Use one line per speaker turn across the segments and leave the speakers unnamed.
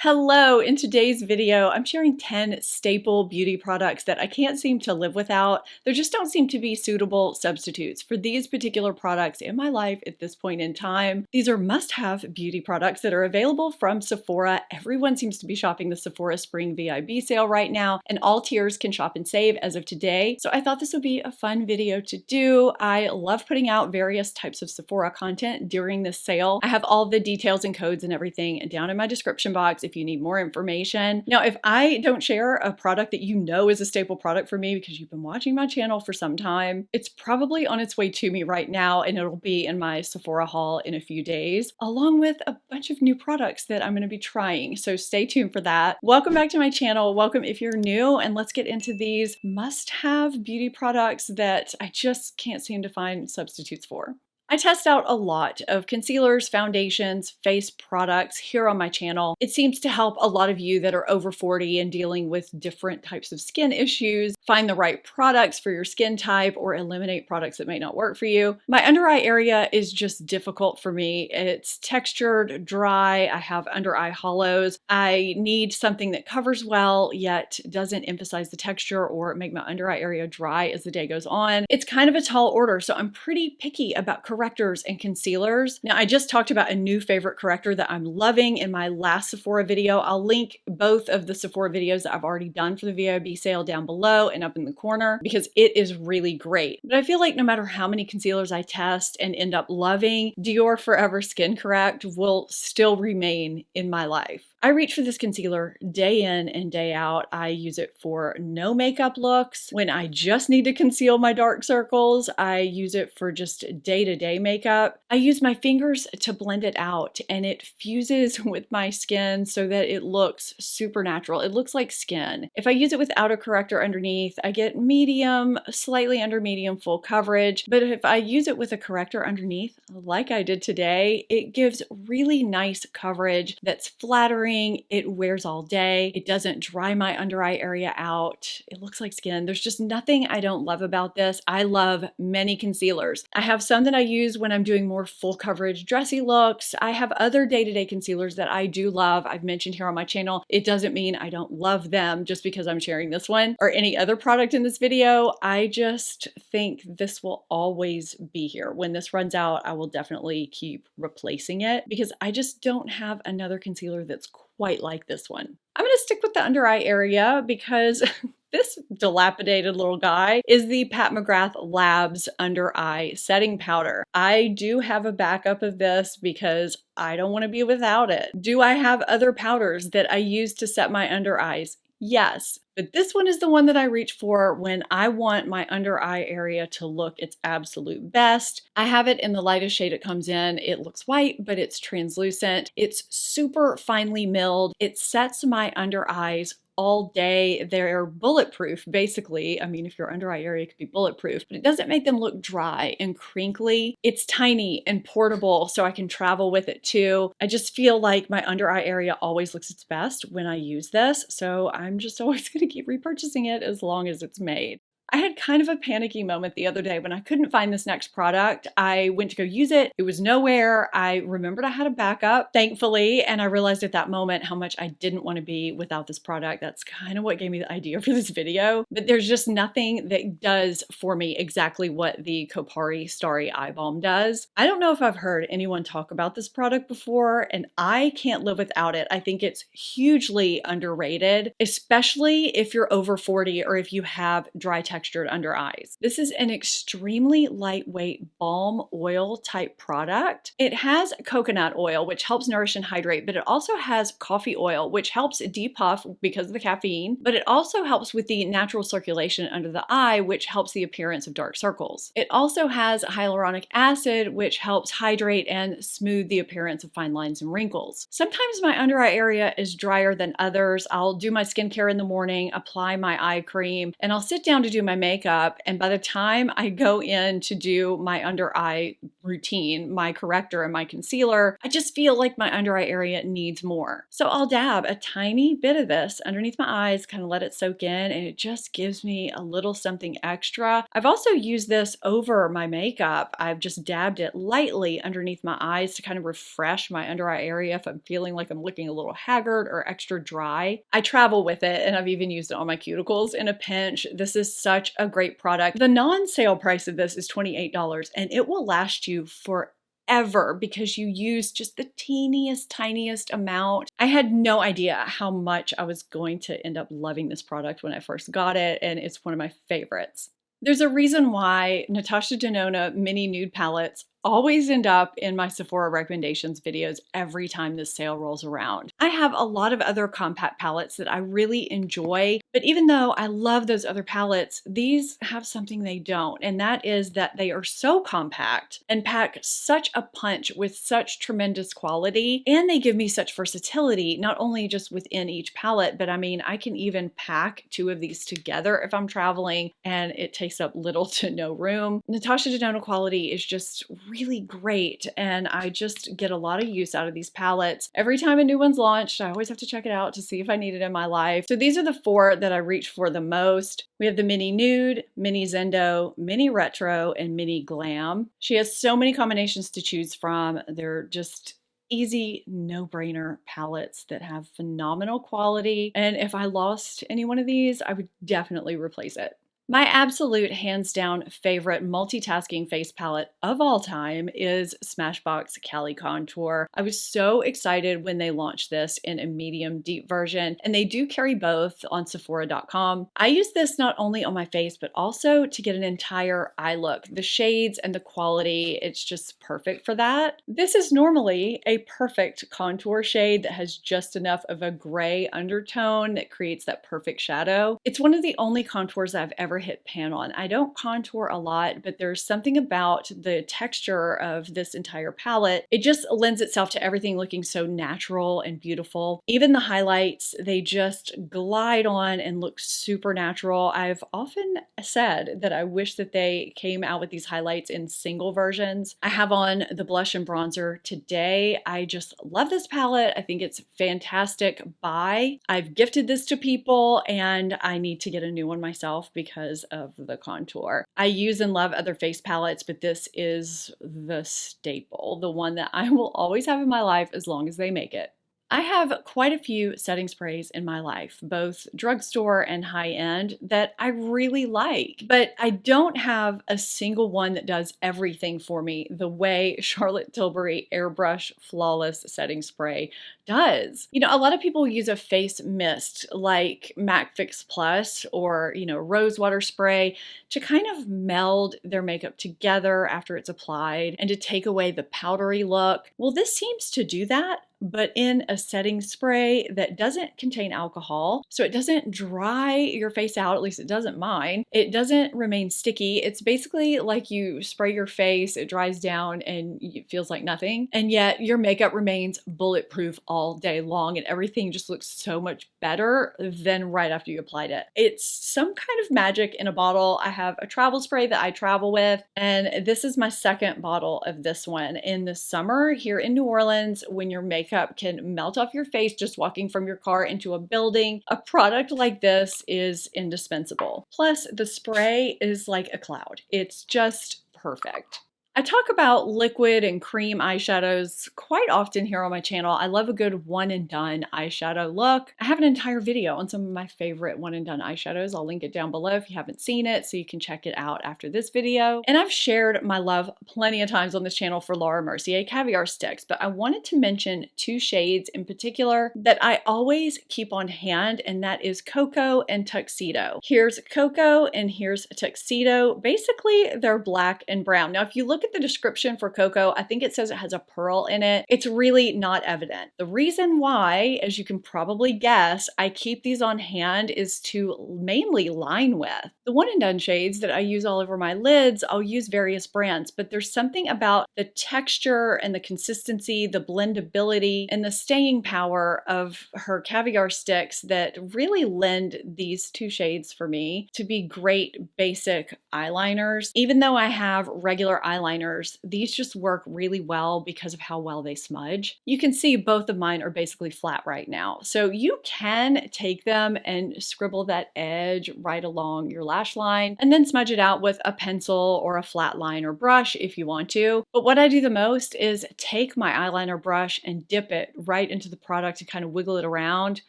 Hello, in today's video, I'm sharing 10 staple beauty products that I can't seem to live without. There just don't seem to be suitable substitutes for these particular products in my life at this point in time. These are must-have beauty products that are available from Sephora. Everyone seems to be shopping the Sephora Spring VIB sale right now, and all tiers can shop and save as of today. So I thought this would be a fun video to do. I love putting out various types of Sephora content during this sale. I have all the details and codes and everything down in my description box if you need more information. Now, if I don't share a product that you know is a staple product for me because you've been watching my channel for some time, it's probably on its way to me right now, and it'll be in my Sephora haul in a few days, along with a bunch of new products that I'm going to be trying. So stay tuned for that. Welcome back to my channel. Welcome if you're new, and let's get into these must-have beauty products that I just can't seem to find substitutes for. I test out a lot of concealers, foundations, face products here on my channel. It seems to help a lot of you that are over 40 and dealing with different types of skin issues, find the right products for your skin type or eliminate products that may not work for you. My under eye area is just difficult for me. It's textured, dry, I have under eye hollows. I need something that covers well yet doesn't emphasize the texture or make my under eye area dry as the day goes on. It's kind of a tall order, so I'm pretty picky about correctors and concealers. Now, I just talked about a new favorite corrector that I'm loving in my last Sephora video. I'll link both of the Sephora videos that I've already done for the VIB sale down below and up in the corner because it is really great. But I feel like no matter how many concealers I test and end up loving, Dior Forever Skin Correct will still remain in my life. I reach for this concealer day in and day out. I use it for no makeup looks. When I just need to conceal my dark circles, I use it for just day-to-day makeup. I use my fingers to blend it out, and it fuses with my skin so that it looks super natural. It looks like skin. If I use it without a corrector underneath, I get medium, slightly under medium full coverage. But if I use it with a corrector underneath, like I did today, it gives really nice coverage that's flattering. It wears all day. It doesn't dry my under eye area out. It looks like skin. There's just nothing I don't love about this. I love many concealers. I have some that I use when I'm doing more full coverage dressy looks. I have other day-to-day concealers that I do love. I've mentioned here on my channel. It doesn't mean I don't love them just because I'm sharing this one or any other product in this video. I just think this will always be here. When this runs out, I will definitely keep replacing it because I just don't have another concealer that's quite like this one. I'm going to stick with the under eye area because this dilapidated little guy is the Pat McGrath Labs Under Eye Setting Powder. I do have a backup of this because I don't want to be without it. Do I have other powders that I use to set my under eyes? Yes, but this one is the one that I reach for when I want my under eye area to look its absolute best. I have it in the lightest shade it comes in. It looks white, but it's translucent. It's super finely milled. It sets my under eyes all day. They're bulletproof, basically. I mean, if your under eye area could be bulletproof, but it doesn't make them look dry and crinkly. It's tiny and portable, so I can travel with it too. I just feel like my under eye area always looks its best when I use this, so I'm just always going to keep repurchasing it as long as it's made. I had kind of a panicky moment the other day when I couldn't find this next product. I went to go use it. It was nowhere. I remembered I had a backup, thankfully, and I realized at that moment how much I didn't want to be without this product. That's kind of what gave me the idea for this video. But there's just nothing that does for me exactly what the Kopari Starry Eye Balm does. I don't know if I've heard anyone talk about this product before, and I can't live without it. I think it's hugely underrated, especially if you're over 40 or if you have dry textured under eyes. This is an extremely lightweight balm oil type product. It has coconut oil, which helps nourish and hydrate, but it also has coffee oil, which helps depuff because of the caffeine, but it also helps with the natural circulation under the eye, which helps the appearance of dark circles. It also has hyaluronic acid, which helps hydrate and smooth the appearance of fine lines and wrinkles. Sometimes my under eye area is drier than others. I'll do my skincare in the morning, apply my eye cream, and I'll sit down to do my my makeup, and by the time I go in to do my under eye routine, my corrector and my concealer, I just feel like my under eye area needs more. So I'll dab a tiny bit of this underneath my eyes, kind of let it soak in, and it just gives me a little something extra. I've also used this over my makeup. I've just dabbed it lightly underneath my eyes to kind of refresh my under eye area if I'm feeling like I'm looking a little haggard or extra dry. I travel with it, and I've even used it on my cuticles in a pinch. This is such a great product. The non-sale price of this is $28, and it will last you forever because you use just the teeniest, tiniest amount. I had no idea how much I was going to end up loving this product when I first got it, and it's one of my favorites. There's a reason why Natasha Denona mini nude palettes always end up in my Sephora recommendations videos every time this sale rolls around. I have a lot of other compact palettes that I really enjoy, but even though I love those other palettes, these have something they don't, and that is that they are so compact and pack such a punch with such tremendous quality, and they give me such versatility, not only just within each palette, but I mean, I can even pack two of these together if I'm traveling, and it takes up little to no room. Natasha Denona quality is just really great, and I just get a lot of use out of these palettes. Every time a new one's launched, I always have to check it out to see if I need it in my life. So these are the four that I reach for the most. We have the Mini Nude, Mini Zendo, Mini Retro, and Mini Glam. She has so many combinations to choose from. They're just easy, no-brainer palettes that have phenomenal quality, and if I lost any one of these, I would definitely replace it. My absolute hands-down favorite multitasking face palette of all time is Smashbox Cali Contour. I was so excited when they launched this in a medium deep version, and they do carry both on Sephora.com. I use this not only on my face, but also to get an entire eye look. The shades and the quality, it's just perfect for that. This is normally a perfect contour shade that has just enough of a gray undertone that creates that perfect shadow. It's one of the only contours I've ever hit pan on. I don't contour a lot, but there's something about the texture of this entire palette. It just lends itself to everything looking so natural and beautiful. Even the highlights, they just glide on and look super natural. I've often said that I wish that they came out with these highlights in single versions. I have on the blush and bronzer today. I just love this palette. I think it's fantastic buy. I've gifted this to people, and I need to get a new one myself because of the contour. I use and love other face palettes, but this is the staple, the one that I will always have in my life as long as they make it. I have quite a few setting sprays in my life, both drugstore and high-end, that I really like, but I don't have a single one that does everything for me the way Charlotte Tilbury Airbrush Flawless Setting Spray does. You know, a lot of people use a face mist like MAC Fix Plus or, rose water spray to kind of meld their makeup together after it's applied and to take away the powdery look. Well, this seems to do that, but in a setting spray that doesn't contain alcohol, so it doesn't dry your face out, at least it doesn't mine. It doesn't remain sticky. It's basically like you spray your face, it dries down, and it feels like nothing, and yet your makeup remains bulletproof all day long, and everything just looks so much better than right after you applied it. It's some kind of magic in a bottle. I have a travel spray that I travel with, and this is my second bottle of this one. In the summer here in New Orleans, when your makeup can melt off your face just walking from your car into a building, a product like this is indispensable. Plus, the spray is like a cloud. It's just perfect. I talk about liquid and cream eyeshadows quite often here on my channel. I love a good one and done eyeshadow look. I have an entire video on some of my favorite one and done eyeshadows. I'll link it down below if you haven't seen it, so you can check it out after this video. And I've shared my love plenty of times on this channel for Laura Mercier Caviar Sticks, but I wanted to mention two shades in particular that I always keep on hand, and that is Cocoa and Tuxedo. Here's Cocoa and here's Tuxedo. Basically, they're black and brown. Now, if you look look at the description for cocoa, I think it says it has a pearl in it. It's really not evident. The reason why, as you can probably guess, I keep these on hand is to mainly line with. The one and done shades that I use all over my lids, I'll use various brands, but there's something about the texture and the consistency, the blendability, and the staying power of her caviar sticks that really lend these two shades for me to be great basic eyeliners. Even though I have regular eyeliners, these just work really well because of how well they smudge. You can see both of mine are basically flat right now. So you can take them and scribble that edge right along your lash line and then smudge it out with a pencil or a flat liner brush if you want to. But what I do the most is take my eyeliner brush and dip it right into the product and kind of wiggle it around.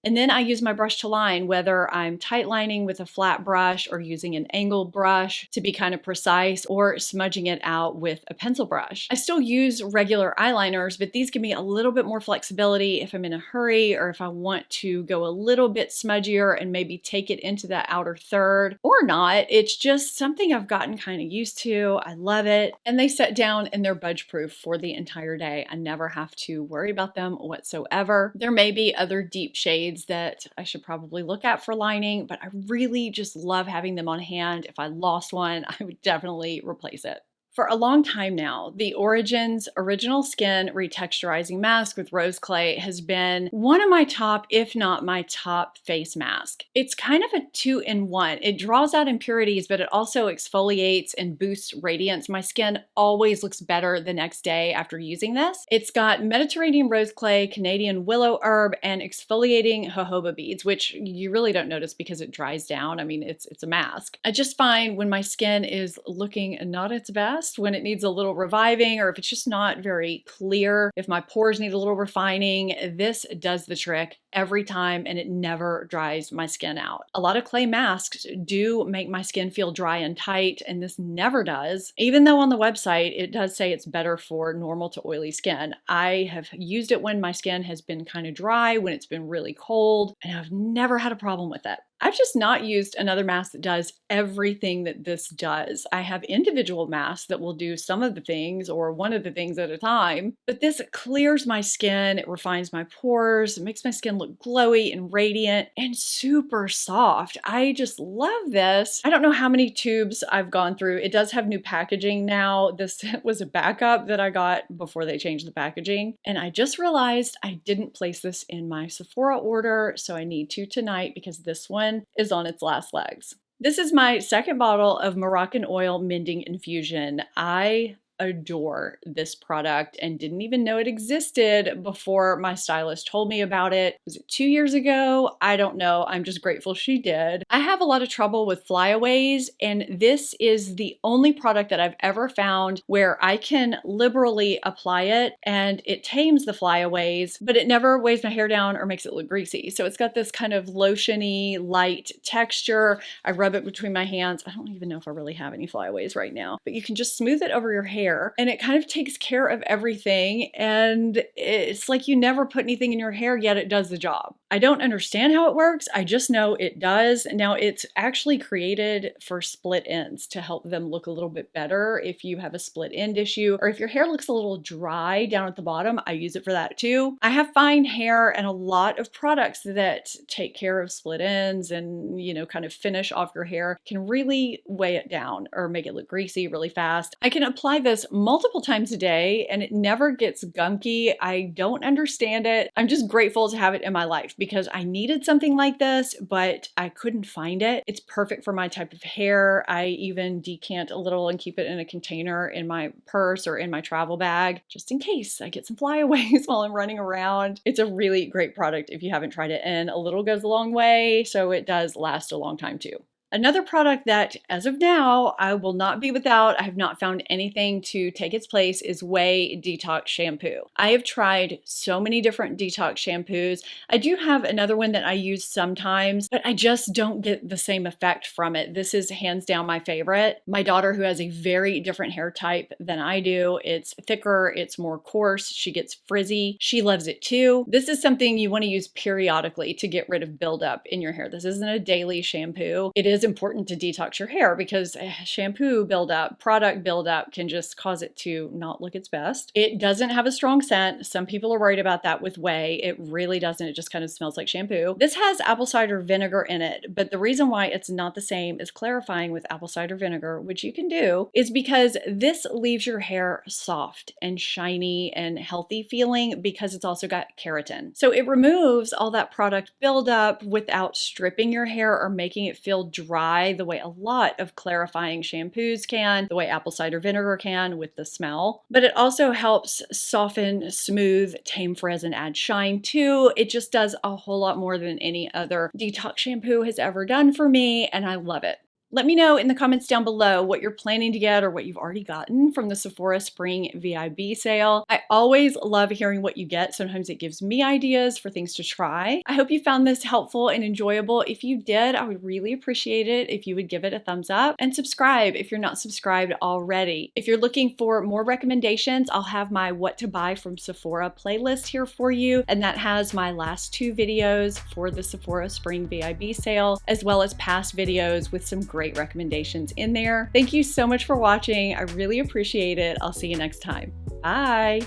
And then I use my brush to line, whether I'm tight lining with a flat brush or using an angled brush to be kind of precise, or smudging it out with a pencil brush. I still use regular eyeliners, but these give me a little bit more flexibility if I'm in a hurry or if I want to go a little bit smudgier and maybe take it into that outer third or not. It's just something I've gotten kind of used to. I love it. And they set down and they're budge proof for the entire day. I never have to worry about them whatsoever. There may be other deep shades that I should probably look at for lining, but I really just love having them on hand. If I lost one, I would definitely replace it. For a long time now, the Origins Original Skin Retexturizing Mask with Rose Clay has been one of my top, if not my top face mask. It's kind of a 2-in-1. It draws out impurities, but it also exfoliates and boosts radiance. My skin always looks better the next day after using this. It's got Mediterranean Rose Clay, Canadian Willow Herb, and exfoliating jojoba beads, which you really don't notice because it dries down. I mean, it's a mask. I just find when my skin is looking not its best, when it needs a little reviving, or if it's just not very clear, if my pores need a little refining, this does the trick every time and it never dries my skin out. A lot of clay masks do make my skin feel dry and tight, and this never does. Even though on the website it does say it's better for normal to oily skin. I have used it when my skin has been kind of dry, when it's been really cold, and I've never had a problem with it. I've just not used another mask that does everything that this does. I have individual masks that will do some of the things or one of the things at a time, but this clears my skin, it refines my pores, it makes my skin look glowy and radiant and super soft. I just love this. I don't know how many tubes I've gone through. It does have new packaging now. This was a backup that I got before they changed the packaging, and I just realized I didn't place this in my Sephora order, so I need to tonight because this one is on its last legs. This is my second bottle of Moroccan Oil Mending Infusion. I adore this product and didn't even know it existed before my stylist told me about it. Was it 2 years ago? I don't know. I'm just grateful she did. I have a lot of trouble with flyaways, and this is the only product that I've ever found where I can liberally apply it and it tames the flyaways, but it never weighs my hair down or makes it look greasy. So it's got this kind of lotiony, light texture. I rub it between my hands. I don't even know if I really have any flyaways right now, but you can just smooth it over your hair and it kind of takes care of everything, and it's like you never put anything in your hair, yet it does the job. I don't understand how it works. I just know it does. Now, it's actually created for split ends to help them look a little bit better if you have a split end issue, or if your hair looks a little dry down at the bottom. I use it for that too. I have fine hair, and a lot of products that take care of split ends and, kind of finish off your hair can really weigh it down or make it look greasy really fast. I can apply this multiple times a day and it never gets gunky. I don't understand it. I'm just grateful to have it in my life because I needed something like this, but I couldn't find it. It's perfect for my type of hair. I even decant a little and keep it in a container in my purse or in my travel bag, just in case I get some flyaways while I'm running around. It's a really great product if you haven't tried it, and a little goes a long way, so it does last a long time too. Another product that, as of now, I will not be without, I have not found anything to take its place, is Ouai Detox Shampoo. I have tried so many different detox shampoos. I do have another one that I use sometimes, but I just don't get the same effect from it. This is hands down my favorite. My daughter, who has a very different hair type than I do, it's thicker, it's more coarse, she gets frizzy. She loves it too. This is something you want to use periodically to get rid of buildup in your hair. This isn't a daily shampoo. It is is important to detox your hair because shampoo buildup, product buildup can just cause it to not look its best. It doesn't have a strong scent. Some people are worried about that with whey. It really doesn't. It just kind of smells like shampoo. This has apple cider vinegar in it, but the reason why it's not the same as clarifying with apple cider vinegar, which you can do, is because this leaves your hair soft and shiny and healthy feeling because it's also got keratin. So it removes all that product buildup without stripping your hair or making it feel dry the way a lot of clarifying shampoos can, the way apple cider vinegar can with the smell. But it also helps soften, smooth, tame frizz, and add shine too. It just does a whole lot more than any other detox shampoo has ever done for me, and I love it. Let me know in the comments down below what you're planning to get or what you've already gotten from the Sephora Spring VIB sale. I always love hearing what you get. Sometimes it gives me ideas for things to try. I hope you found this helpful and enjoyable. If you did, I would really appreciate it if you would give it a thumbs up and subscribe if you're not subscribed already. If you're looking for more recommendations, I'll have my What to Buy from Sephora playlist here for you, and that has my last 2 videos for the Sephora Spring VIB sale, as well as past videos with some great recommendations in there. Thank you so much for watching. I really appreciate it. I'll see you next time. Bye.